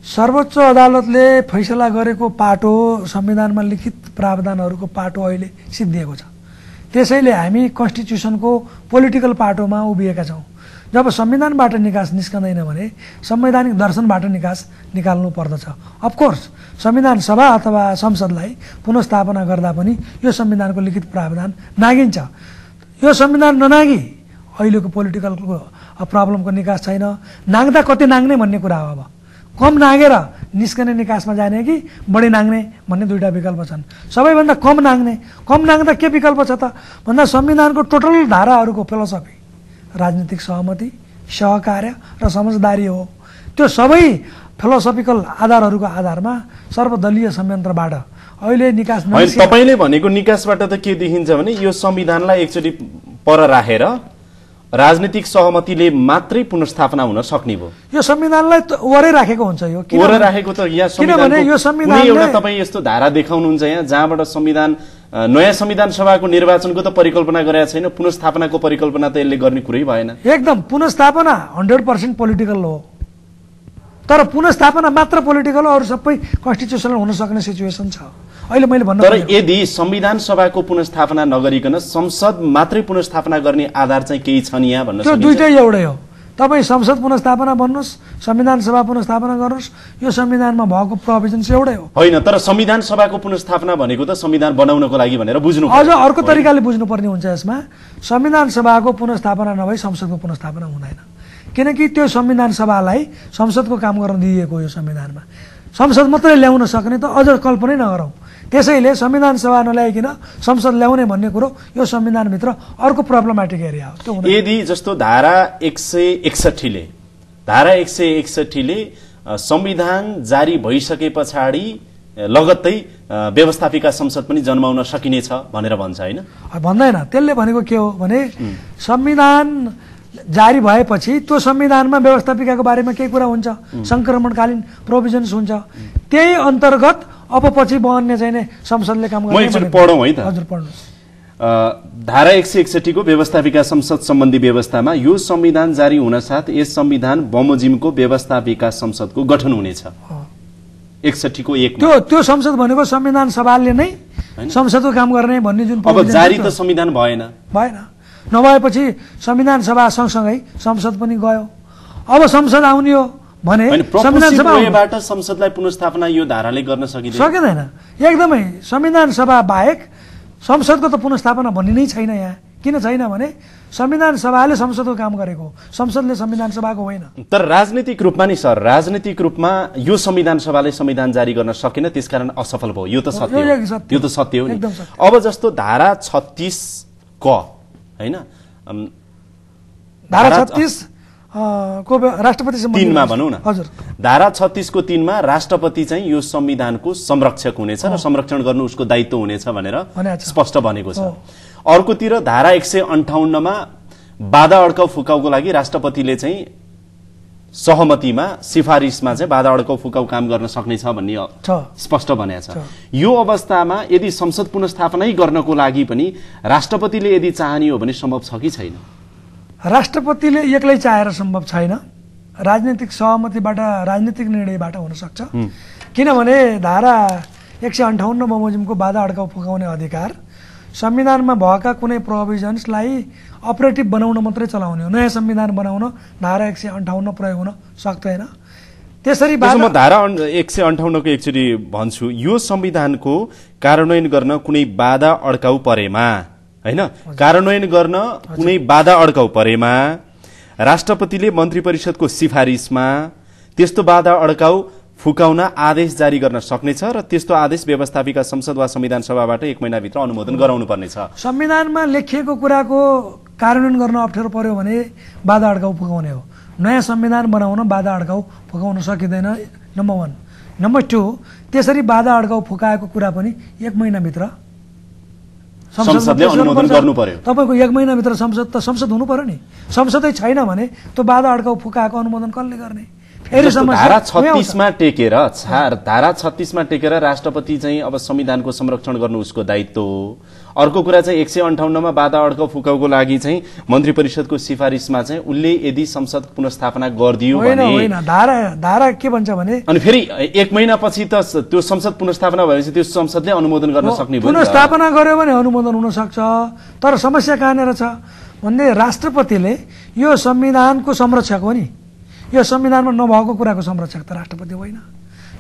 सर्वोच्च अदालतले फैसला गरेको पाटो संविधानमा लिखित प्रावधानहरूको पाटो अहिले सिद्धिएको छ। त्यसैले हामी कन्स्टिट्युसनको पोलिटिकल पाटोमा उभिएका छौँ। जब संविधानबाट निकास निस्कँदैन भने संवैधानिक दर्शनबाट निकास निकाल्नु पर्दछ। अफकोर्स संविधान सभा अथवा संसदलाई पुनर्स्थापना गर्दा पनि यो संविधानको लिखित प्रावधान नागिन्छ। यो संविधान ननागी अहिलेको पोलिटिकल प्रब्लमको निकास छैन। नाग्दा कति नाग्ने भन्ने कुरा हो। अब कम नागेर निस्कने निकासमा जाने कि बढी नाग्ने भन्ने दुईटा विकल्प छन्। सबैभन्दा कम नाग्ने, कम नाग्दा के विकल्प छ त भन्दा संविधानको टोटल धाराहरूको फिलोसफी राजनीतिक सहमति, सहकार्य र समझदारी हो। त्यो सबै फिलोसफिकल आधारहरूको आधारमा सर्वदलीय संयन्त्रबाट अहिले निकास नहुन्छ। तपाईले भनेको निकासबाट त के देखिन्छ भने यो संविधानलाई एकचोटि पर राखेर राजनीतिक सहमतिले मात्रै पुनर्स्थापना हुन सक्ने भयो। यो संविधानलाई वरै राखेको हुन्छ। यो वरै राखेको त यहाँ किनभने यो संविधानले एउटा तपाईँ यस्तो धारा देखाउनुहुन्छ यहाँ जहाँबाट संविधान नयाँ संविधान सभाको निर्वाचनको त परिकल्पना गरेका छैन, पुनर्स्थापनाको परिकल्पना त यसले गर्ने कुरै भएन। एकदम पुनर्स्थापना 100% पोलिटिकल हो। तर पुनर्स्थापना मात्र पोलिटिकल हो, अरू सबै कन्स्टिट्युसनल हुन सक्ने सिचुएसन छ अहिले मैले भन्नु। तर यदि संविधान सभाको पुनर्स्थापना नगरिकन संसद मात्रै पुनर्स्थापना गर्ने आधार चाहिँ केही छन् यहाँ भन्न त्यो दुईटै एउटै हो। तपाईँ संसद पुनर्स्थापना भन्नुहोस्, संविधान सभा पुनर्स्थापना गर्नुहोस्, यो संविधानमा भएको प्रोभिजन चाहिँ एउटै हो। होइन, तर संविधान सभाको पुनर्स्थापना भनेको त संविधान बनाउनको लागि भनेर बुझ्नु अझ अर्को तरिकाले बुझ्नुपर्ने हुन्छ। यसमा संविधान सभाको पुनर्स्थापना नभई संसदको पुनर्स्थापना हुँदैन। किनकि त्यो संविधान सभालाई संसदको काम गर्न दिइएको यो संविधानमा संसद मात्रै ल्याउन सक्ने त अझ कल्पनै नगरौँ। त्यसैले संविधान सभा नल्याइकन संसद ल्याउने भन्ने कुरो यो संविधानभित्र अर्को प्रब्लमेटिक एरिया हो। यदि जस्तो धारा 161 ले संविधान जारी भइसके पछाडि लगत्तै व्यवस्थापिका संसद पनि जन्माउन सकिनेछ भनेर भन्छ, होइन? भन्दैन। त्यसले भनेको के हो भने संविधान जारी भएपछि त्यो संविधानमा व्यवस्थापिकाको बारेमा केही कुरा हुन्छ, संक्रमणकालीन प्रोभिजन्स हुन्छ। त्यही अन्तर्गत अब पछि बन्ने चाहिँ संसदले काम गर्ने। म पढौँ है त। हजुर पढ्नुहोस्। धारा 161 को व्यवस्थापिका संसद सम्बन्धी व्यवस्थामा यो संविधान जारी हुन साथ यस संविधान बमोजिमको व्यवस्थापिका संसदको गठन हुनेछ। 61 को 1 त्यो संसद भनेको संविधान सभाले नै संसदको काम गर्ने भन्ने जुन अब जारी त संविधान भएन। नभएपछि संविधान सभा सँगसँगै संसद पनि गयो। अब संसद आउने हो भने संविधान सभाबाट संसदलाई पुनर्स्थापना यो धाराले गर्न सकिँदैन। एकदमै संविधान सभा बाहेक संसदको त पुनर्स्थापना भन्ने नै छैन यहाँ। किन छैन भने संविधान सभाले संसदको काम गरेको, संसदले संविधान सभाको होइन। तर राजनीतिक रूपमा नि सर, राजनीतिक रूपमा यो संविधान सभाले संविधान जारी गर्न सकेन, त्यसकारण असफल भयो। यो त सत्य हो, यो त सत्य हो नि। अब जस्तो धारा 36 क, हैन, धारा 36 को राष्ट्रपति 3 मा भनौँ न। हजुर, धारा 36 को 3 मा राष्ट्रपति चाहिँ यो संविधानको संरक्षक हुनेछ र संरक्षण गर्नु उसको दायित्व हुनेछ भनेर स्पष्ट भनेको छ। अर्कोतिर धारा 158 मा बाधा अड्काउ फुकाउको लागि राष्ट्रपतिले चाहिँ सहमतिमा सिफारिसमा चाहिँ बाधा अड्काउ फुकाउ काम गर्न सक्ने छ भन्ने स्पष्ट भनेको छ। यो अवस्थामा यदि संसद पुनर्स्थापनै गर्नको लागि पनि राष्ट्रपतिले यदि चाहने हो भने सम्भव छ कि छैन? राष्ट्रपतिले एक्लै चाहेर सम्भव छैन। राजनीतिक सहमतिबाट, राजनीतिक निर्णयबाट हुन सक्छ। किनभने धारा 158 बमोजिमको बाधा अड्काउ फुकाउने अधिकार संविधानमा भएका कुनै प्रोभिजन्सलाई अपरेटिभ बनाउन मात्रै चलाउने हो। नयाँ संविधान बनाउन धारा 158 प्रयोग हुन सक्दैन। त्यसरी म धारा 158 को एकचोटि भन्छु, यो संविधानको कार्यान्वयन गर्न कुनै बाधा अड्काउ परेमा, हैन, कार्यान्वयन गर्न कुनै बाधा अड्काउ परेमा राष्ट्रपतिले मन्त्री परिषदको सिफारिसमा त्यस्तो बाधा अड्काउ फुकाउन आदेश जारी गर्न सक्नेछ र त्यस्तो आदेश व्यवस्थापिका संसद वा संविधान सभाबाट 1 महिनाभित्र अनुमोदन गराउनु पर्नेछ। संविधानमा लेखिएको कुराको कार्यान्वयन गर्न अप्ठ्यारो पर्यो भने बाधा अड्काउ फुकाउने हो। नयाँ संविधान बनाउन बाधा अड्काउ फुकाउन सकिँदैन, नम्बर 1। नम्बर 2, त्यसरी बाधा अड्काउ फुकाएको कुरा पनि 1 महिनाभित्र संसदले अनुमोदन गर्नु पर्यो। तपाईको 1 महिनाभित्र संसद हुनु पर्यो नि। संसदै छैन भने त्यो बाधा अड्काउ फुकाएको अनुमोदन कसले गर्ने? धारा 36 मा टेकेर धारा 36 मा टेकेर राष्ट्रपति चाहिँ अब संविधानको संरक्षण गर्नु उसको दायित्व हो। अर्को कुरा चाहिँ 158 मा बाधा अड्काउ फुकाउको लागि चाहिँ मन्त्री परिषदको सिफारिसमा चाहिँ उनले यदि संसद पुनर्स्थापना गरिदियो भने धारा के भन्छ भने अनि फेरि 1 महिनापछि त त्यो संसद पुनर्स्थापना भएपछि त्यो संसदले अनुमोदन गर्न सक्ने भयो। पुनर्स्थापना गर्यो भने अनुमोदन हुन सक्छ, तर समस्या कहाँनेर छ भन्ने राष्ट्रपतिले यो संविधानको संरक्षक हो नि, यो संविधानमा नभएको कुराको संरक्षक त राष्ट्रपति होइन।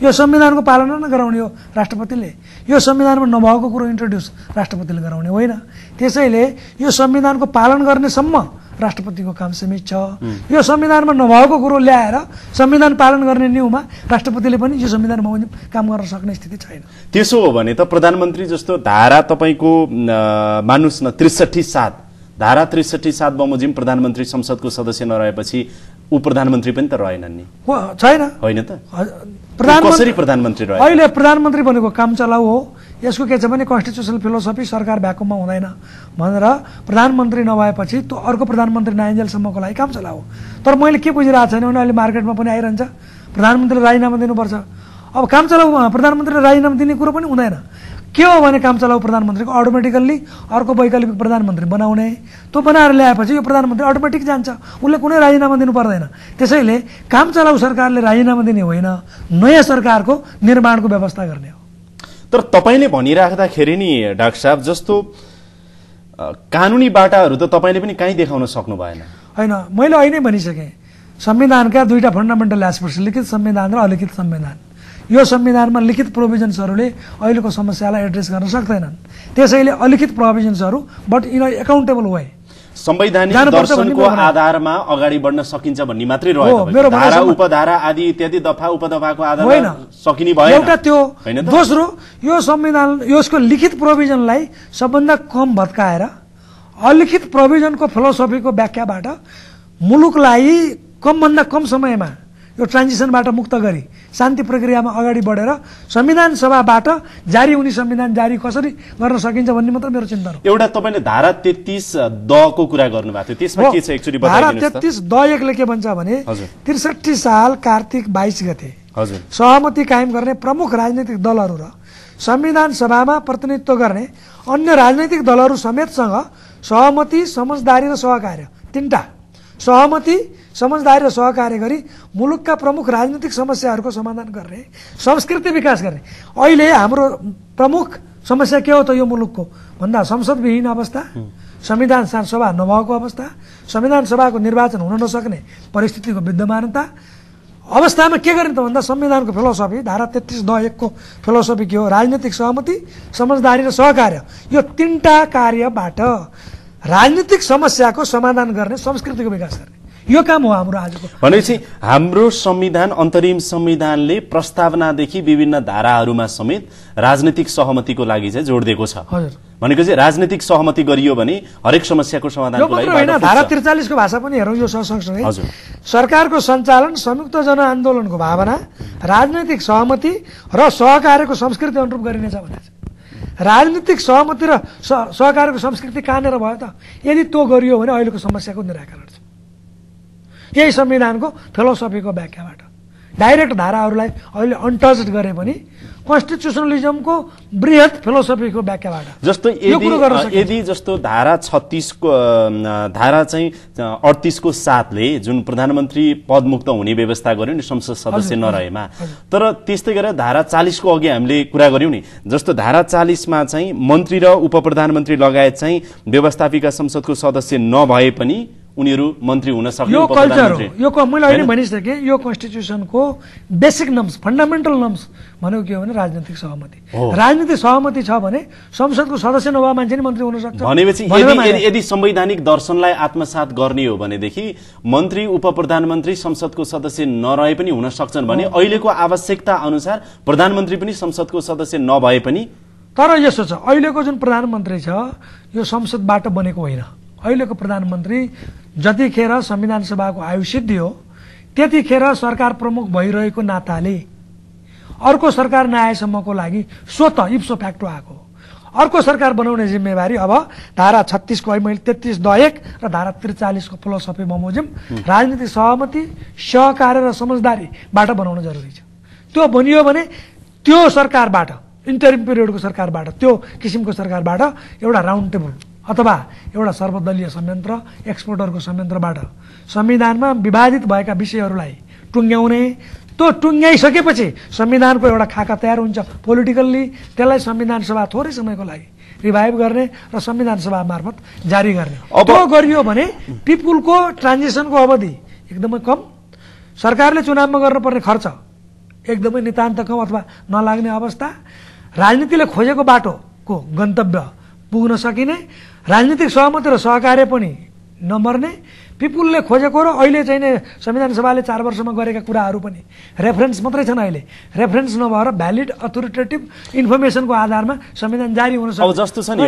यो संविधानको पालना नगराउने हो राष्ट्रपतिले, यो संविधानमा नभएको कुरो इन्ट्रोड्युस राष्ट्रपतिले गराउने होइन। त्यसैले यो संविधानको पालन गर्नेसम्म राष्ट्रपतिको काम सीमित छ। यो संविधानमा नभएको कुरो ल्याएर संविधान पालन गर्ने न्यूमा राष्ट्रपतिले पनि यो संविधानमा काम गर्न सक्ने स्थिति छैन। त्यसो हो भने त प्रधानमन्त्री जस्तो धारा तपाईको मानुस् न 63(7) धारा 63(7) बमोजिम प्रधानमन्त्री संसदको सदस्य नरहेपछि ऊ प्रधानमन्त्री पनि त रहेनन् नि, छैन होइन त? कसरी प्रधानमन्त्री रहे? अहिले प्रधानमन्त्री भनेको काम चलाउ हो। यसको के छ भने कन्स्टिट्युसनल फिलोसफी सरकार भ्याकुममा हुँदैन भनेर प्रधानमन्त्री नभएपछि त्यो अर्को प्रधानमन्त्री नआइन्जेलसम्मको लागि काम चलाउ। तर मैले के बुझिरहेको छैन भने अहिले मार्केटमा पनि आइरहन्छ प्रधानमन्त्रीले राजीनामा दिनुपर्छ। अब काम चलाउ प्रधानमन्त्रीले राजीनामा दिने कुरो पनि हुँदैन। के हो भने काम चलाउ प्रधानमन्त्रीको अटोमेटिकल्ली अर्को वैकल्पिक प्रधानमन्त्री बनाउने, त्यो बनाएर ल्याएपछि यो प्रधानमन्त्री अटोमेटिक जान्छ, उसले कुनै राजीनामा दिनु पर्दैन। त्यसैले काम चलाउ सरकारले राजीनामा दिने होइन, नयाँ सरकारको निर्माणको व्यवस्था गर्ने हो। तर तपाईले भनिराख्दाखेरि नि डाक्टर साहब जस्तो कानुनी बाटाहरू त तपाईले पनि कहीँ देखाउन सक्नु भएन। होइन, मैले अहिले भनिसकेँ संविधानका दुईटा फन्डामेन्टल एस्पेक्ट्स, लिखित संविधान र अलिखित संविधान। यो संविधानमा लिखित प्रोभिजन्सहरूले अहिलेको समस्यालाई एड्रेस गर्न सक्दैनन्। त्यसैले अलिखित प्रोभिजन्सहरू बट इन एकाउन्टेबल वे संवैधानिक दर्शनको आधारमा अगाडि बढ्न सकिन्छ भन्ने मात्रै रह्यो। धारा उपधारा आदि इत्यादि दफा उपदफाको आधारमा सकिने भएन। एउटा त्यो, दोस्रो यो संविधान यसको लिखित प्रोभिजनलाई सबभन्दा कम भत्काएर अलिखित प्रोभिजनको फिलोसफीको व्याख्याबाट मुलुकलाई कमभन्दा कम समयमा यो ट्रान्जिसनबाट मुक्त गरी शान्ति प्रक्रियामा अगाडि बढेर संविधान सभाबाट जारी हुने संविधान जारी कसरी गर्न सकिन्छ भन्ने मात्र मेरो चिन्तन हो। एउटा तपाईले धारा 33(द) को कुरा गर्नुभएको थियो, त्यसमा के छ एकचोटी बताइदिनुस् त। धारा 33(द) ले के भन्छ भने 63 साल कार्तिक 22 गते सहमति कायम गर्ने प्रमुख राजनैतिक दलहरू र संविधान सभामा प्रतिनिधित्व गर्ने अन्य राजनैतिक दलहरू समेतसँग सहमति, समझदारी र सहकार्य, तीनटा सहमति, समझदारी र सहकार्य गरी मुलुकका प्रमुख राजनीतिक समस्याहरूको समाधान गर्ने, संस्कृति विकास गर्ने। अहिले हाम्रो प्रमुख समस्या के हो त यो मुलुकको भन्दा संसदविहीन अवस्था, संविधान सभा नभएको अवस्था, संविधान सभाको निर्वाचन हुन नसक्ने परिस्थितिको विद्यमानता अवस्थामा के गर्ने त भन्दा संविधानको फिलोसफी धारा 33(द) को फिलोसफी के हो? राजनीतिक सहमति, समझदारी र सहकार्य। यो तीनटा कार्यबाट राजनीतिक समस्याको समाधान गर्ने, संस्कृतिको विकास गर्ने, यो काम हो हाम्रो आजको। भनेपछि हाम्रो संविधान अन्तरिम संविधानले प्रस्तावनादेखि विभिन्न धाराहरूमा समेत राजनीतिक सहमतिको लागि चाहिँ जोड दिएको छ। हजुर, भनेको चाहिँ राजनीतिक सहमति गरियो भने हरेक समस्याको समाधानको लागि होइन। धारा 43 को भाषा पनि हेरौँ यो सँगसँगै सरकारको सञ्चालन संयुक्त जनआन्दोलनको भावना, राजनीतिक सहमति र सहकार्यको संस्कृति अनुरूप गरिनेछ भनेको छ। राजनीतिक सहमति र सहकार्यको संस्कृति कहाँनेर भयो त? यदि त्यो गरियो भने अहिलेको समस्याको निराकरण छ। यही संविधानको फिलोसफीको व्याख्याबाट डाइरेक्ट धाराहरूलाई अहिले अनटच्ड गरे पनि कन्स्टिट्युसनलिजमको बृहत फिलोसफीको व्याख्याबाट जस्तो यदि जस्तो धारा 36 को धारा चाहिँ 38 को 7 ले जुन प्रधानमन्त्री पदमुक्त हुने व्यवस्था गर्यो नि संसद सदस्य नरहेमा, तर त्यस्तै गरेर धारा 40 को अघि हामीले कुरा गर्यौं नि, जस्तो धारा 40 मा चाहिँ मन्त्री र उपप्रधानमन्त्री लगायत चाहिँ व्यवस्थापिका संसदको सदस्य नभए पनि उनीहरू मन्त्री हुन सक्ने। यो कल्चर हो, यो मैले अहिले भनिसकेँ। यो कन्स्टिट्युसनको बेसिक नर्म्स, फन्डामेन्टल नर्म्स भनेको के हो भने राजनीतिक सहमति। राजनीतिक सहमति छ भने संसदको सदस्य नभए मान्छे नि मन्त्री हुन सक्छ। भनेपछि यदि संवैधानिक दर्शनलाई आत्मसात गर्ने हो भनेदेखि मन्त्री उपप्रधानमन्त्री संसदको सदस्य नरहे पनि हुन सक्छन् भने अहिलेको आवश्यकता अनुसार प्रधानमन्त्री पनि संसदको सदस्य नभए पनि। तर यसो छ, अहिलेको जुन प्रधानमन्त्री छ यो संसदबाट बनेको होइन। अहिलेको प्रधानमन्त्री जतिखेर संविधान सभाको आयु सिद्धियो त्यतिखेर सरकार प्रमुख भइरहेको नाताले अर्को सरकार नआएसम्मको लागि स्वतः इप्सो फ्याक्टो आएको। अर्को सरकार बनाउने जिम्मेवारी अब धारा 36 को मैले 33 द 1 र धारा 43 को फिलोसफी बमोजिम राजनीतिक सहमति सहकार्य र समझदारीबाट बनाउन जरुरी छ। त्यो बनियो भने त्यो सरकारबाट इन्टरिम पिरियडको सरकारबाट त्यो किसिमको सरकारबाट एउटा राउन्ड टेबल अथवा एउटा सर्वदलीय संयन्त्र एक्सपोर्टरको संयन्त्रबाट संविधानमा विवादित भएका विषयहरूलाई टुङ्ग्याउने, त्यो टुङ्ग्याइसकेपछि संविधानको एउटा खाका तयार हुन्छ पोलिटिकल्ली, त्यसलाई संविधान सभा थोरै समयको लागि रिभाइभ गर्ने र संविधान सभा मार्फत जारी गर्ने। त्यो गरियो भने पिपुलको ट्रान्जिसनको अवधि एकदमै कम, सरकारले चुनावमा गर्नुपर्ने खर्च एकदमै नितान्त कम अथवा नलाग्ने अवस्था, राजनीतिले खोजेको बाटोको गन्तव्य पुग्न सकिने, राजनीतिक सहमति र सहकार्य पनि नमर्ने, पिपुलले खोजेको र अहिले चाहिँ संविधान सभाले 4 वर्षमा गरेका कुराहरू पनि रेफरेन्स मात्रै छन्, अहिले रेफरेन्स नभएर भ्यालिड अथोरिटेटिभ इन्फर्मेसनको आधारमा संविधान जारी हुन सक्छ। अब जस्तो छ नि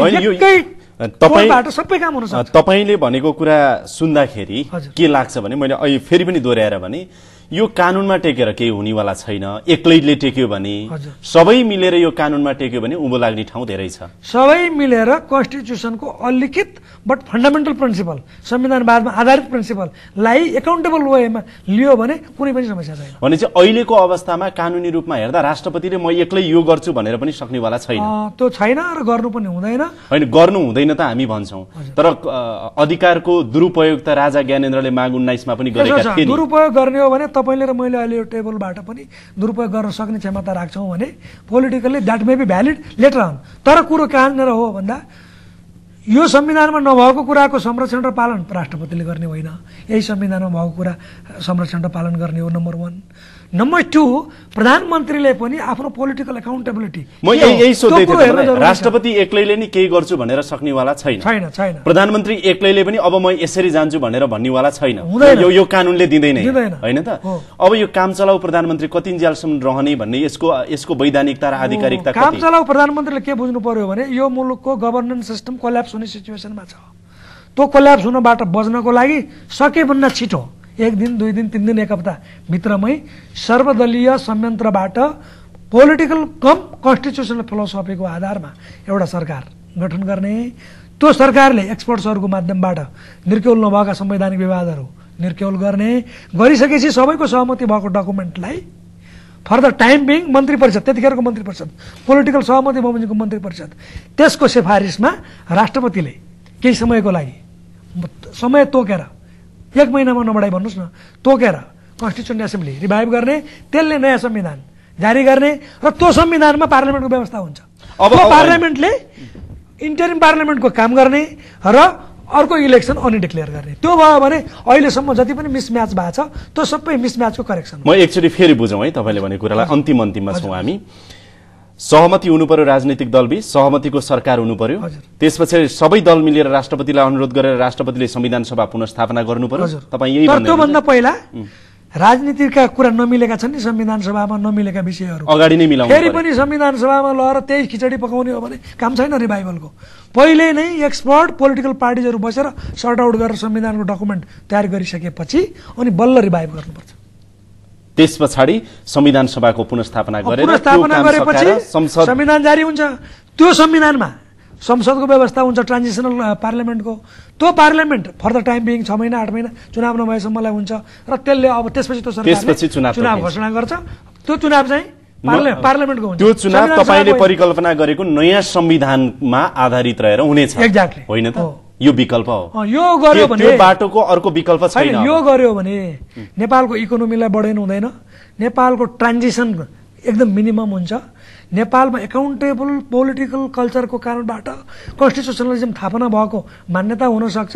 सबै काम हुन सक्छ। तपाईले भनेको कुरा सुन्दाखेरि के लाग्छ भने मैले अहिले फेरि पनि दोहोर्याएर भने यो कानूनमा टेकेर केही हुनेवाला छैन। एक्लैले टेक्यो भने, सबै मिलेर यो कानूनमा टेक्यो भने उँभो लाग्ने ठाउँ धेरै छ। सबै मिलेर कन्स्टिट्युसनको अलिखित बट फन्डामेन्टल प्रिन्सिपल, संविधानवादमा आधारित प्रिन्सिपललाई एकाउन्टेबल वेमा लियो भने कुनै पनि समस्या छैन। भने चाहिँ अहिलेको अवस्थामा कानूनी रूपमा हेर्दा राष्ट्रपतिले म एक्लै यो गर्छु भनेर पनि सक्नेवाला छैन। त्यो छैन र गर्नु पनि हुँदैन। होइन, गर्नु हुँदैन त हामी भन्छौँ, तर अधिकारको दुरुपयोग त राजा ज्ञानेन्द्रले माग 19 मा पनि गरेका थिए। दुरुपयोग गर्ने हो भने तपाईले र मैले अहिले यो टेबलबाट पनि दुरुपयोग गर्न सक्ने क्षमता राख्छौँ भने politically that may be valid later on. तर कुरो कहाँनिर हो भन्दा यो संविधानमा नभएको कुराको संरक्षण र पालन राष्ट्रपतिले गर्ने होइन, यही संविधानमा भएको कुरा संरक्षण र पालन गर्ने हो, नम्बर 1। नम्बर 2, प्रधानमन्त्रीले पनि आफ्नो पोलिटिकल एकाउन्टेबिलिटी म यही सोध्दै थिएँ, राष्ट्रपति एक्लैले नि केही गर्छु भनेर सक्नेवाला छैन। प्रधानमन्त्री एक्लैले पनि अब म यसरी जान्छु भनेर भन्नेवाला छैन। यो कानूनले दिँदैन, होइन त? अब यो कामचलाउ प्रधानमन्त्री कतिन्जेलसम्म रहने भन्ने यसको वैधानिकता र आधिकारिकता कति? कामचलाउ प्रधानमन्त्रीले के बुझ्नु पर्यो भने यो मुलुकको गभर्नेन्स सिस्टम कोल्याप्स हुने सिचुएसनमा छ। त्यो कोल्याप्स हुनबाट बच्नको लागि सकेभन्दा छिटो 1 दिन 2 दिन 3 दिन 1 हप्ता भित्रमै सर्वदलीय संयन्त्रबाट पोलिटिकल कम कन्स्टिट्युसनल फिलोसफीको आधारमा एउटा सरकार गठन गर्ने, त्यो सरकारले एक्सपर्ट्सहरूको माध्यमबाट निर्क्युल नभएका संवैधानिक विवादहरू निर्क्युल गर्ने, गरिसकेपछि सबैको सहमति भएको डकुमेन्टलाई फर द टाइम बिङ मन्त्री परिषद, त्यतिखेरको मन्त्री परिषद, पोलिटिकल सहमति बमोजिमको मन्त्री परिषद, त्यसको सिफारिसमा राष्ट्रपतिले केही समयको लागि समय तोकेर 1 महिनामा नबढाइ भन्नुहोस् न, तोकेर कन्स्टिट्युसन एसेम्ब्ली रिभाइभ गर्ने, त्यसले नयाँ संविधान जारी गर्ने र त्यो संविधानमा पार्लियामेन्टको व्यवस्था हुन्छ। अब पार्लियामेन्टले इन्टरिम पार्लियामेन्टको काम गर्ने र अर्को इलेक्सन अनडिक्लेयर गर्ने। त्यो भयो भने अहिलेसम्म जति पनि मिसम्याच भएको छ त्यो सबै मिसम्याचको करेक्सन। म एकचोटि फेरि बुझौँ है तपाईँले भनेको कुरालाई। अन्तिममा छौँ हामी। सहमति हुनु पर्यो राजनीतिक दलबीच, सहमतिको सरकार हुनु पर्यो, त्यसपछि सबै दल मिलेर राष्ट्रपतिलाई अनुरोध गरेर राष्ट्रपतिले संविधान सभा पुनर्स्थापना गर्नु पर्यो। तपाईँ यही भन्नुहुन्छ? त्योभन्दा पहिला राजनीतिका कुरा नमिलेका छन् नि संविधान सभामा, नमिलेका विषयहरू अगाडि नै मिलाउनु, फेरि पनि संविधान सभामा लगेर त्यही खिचडी पकाउने हो भने काम छैन रिभाइभलको। पहिले नै एक्सपर्ट पोलिटिकल पार्टिजहरू बसेर सर्ट आउट गरेर संविधानको डकुमेन्ट तयार गरिसकेपछि अनि बल्ल रिभाइभ गर्नुपर्छ। त्यस पछाडि संविधान सभाको पुनर्स्थापना गरेपछि संविधान जारी हुन्छ। त्यो संविधानमा संसदको व्यवस्था हुन्छ, ट्रान्जिसनल पार्लियामेन्टको। त्यो parliament for the time being 6 महिना 8 महिना चुनाव नभएसम्मलाई हुन्छ र त्यसले अब त्यसपछि त्यो सरकारले चुनाव घोषणा गर्छ। त्यो चुनाव चाहिँ पार्लियामेन्टको हुन्छ। त्यो चुनाव तपाईले परिकल्पना गरेको नयाँ संविधानमा आधारित रहेर हुनेछ, एक्ज्याक्टली, होइन त? यो विकल्प हो। यो गर्यो भने त्यो बाटोको अर्को विकल्प छैन। यो गर्यो भने नेपालको इकोनोमीलाई बढाउनु हुँदैन, नेपालको ट्रान्जिसन एकदम मिनिमम हुन्छ, नेपालमा एकाउन्टेबल पोलिटिकल कल्चरको कारणबाट कन्स्टिट्युसनलिजम थापना भएको मान्यता हुन सक्छ,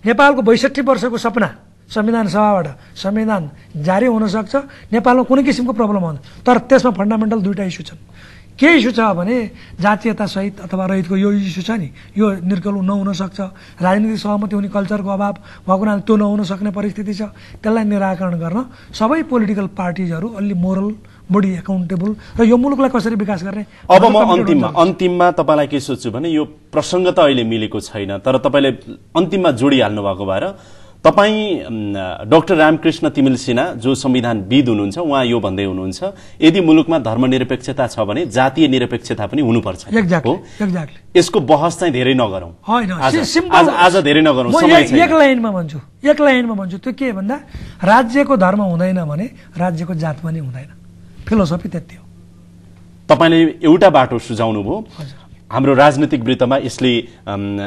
नेपालको 62 वर्षको सपना संविधान सभाबाट संविधान जारी हुन सक्छ, नेपालमा कुनै किसिमको प्रब्लम हुँदैन। तर त्यसमा फन्डामेन्टल 2टा इस्यु छन्। के इस्यु छ भने जातीयता सहित अथवा रहितको यो इस्यु छ नि, यो निर्कल नहुन सक्छ, राजनीतिक सहमति हुने कल्चरको अभाव भएको हुनाले त्यो नहुन सक्ने परिस्थिति छ। त्यसलाई निराकरण गर्न सबै पोलिटिकल पार्टिजहरू अलि मोरल, बढी एकाउन्टेबल र यो मुलुकलाई कसरी विकास गर्ने। अब म अन्तिममा तपाईँलाई के सोध्छु भने यो प्रसङ्ग त अहिले मिलेको छैन, तर तपाईँले अन्तिममा जोडिहाल्नु भएको भएर तपाईँ डाक्टर रामकृष्ण तिमिल सिन्हा जो संविधानविद हुनुहुन्छ, उहाँ यो भन्दै हुनुहुन्छ, यदि मुलुकमा धर्मनिरपेक्षता छ भने जातीय निरपेक्षता पनि हुनुपर्छ। एक्ज्याक्टली। यसको बहस चाहिँ धेरै नगरौँ, आज धेरै नगरौँ। एक लाइनमा भन्छु त्यो के भन्दा राज्यको धर्म हुँदैन भने राज्यको जात पनि हुँदैन। फिलोसफी त्यति हो। तपाईले एउटा बाटो सुझाउनु भयो। हाम्रो राजनीतिक वृत्तमा यसले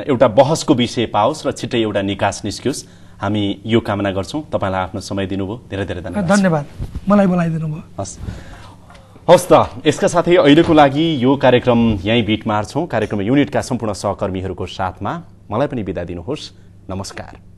एउटा बहसको विषय पाओस् र छिट्टै एउटा निकास निस्कियोस्, हामी यो कामना गर्छौं। तपाईलाई आफ्नो समय दिनुभयो, धेरै धेरै धन्यवाद। धन्यवाद, मलाई बोलाइदिनु भयो। हस् त, यसका साथै अहिलेको लागि यो कार्यक्रम यही बिट मार्छौं। कार्यक्रम युनिटका सम्पूर्ण सहकर्मीहरूको साथमा मलाई पनि बिदा दिनुहोस्। नमस्कार।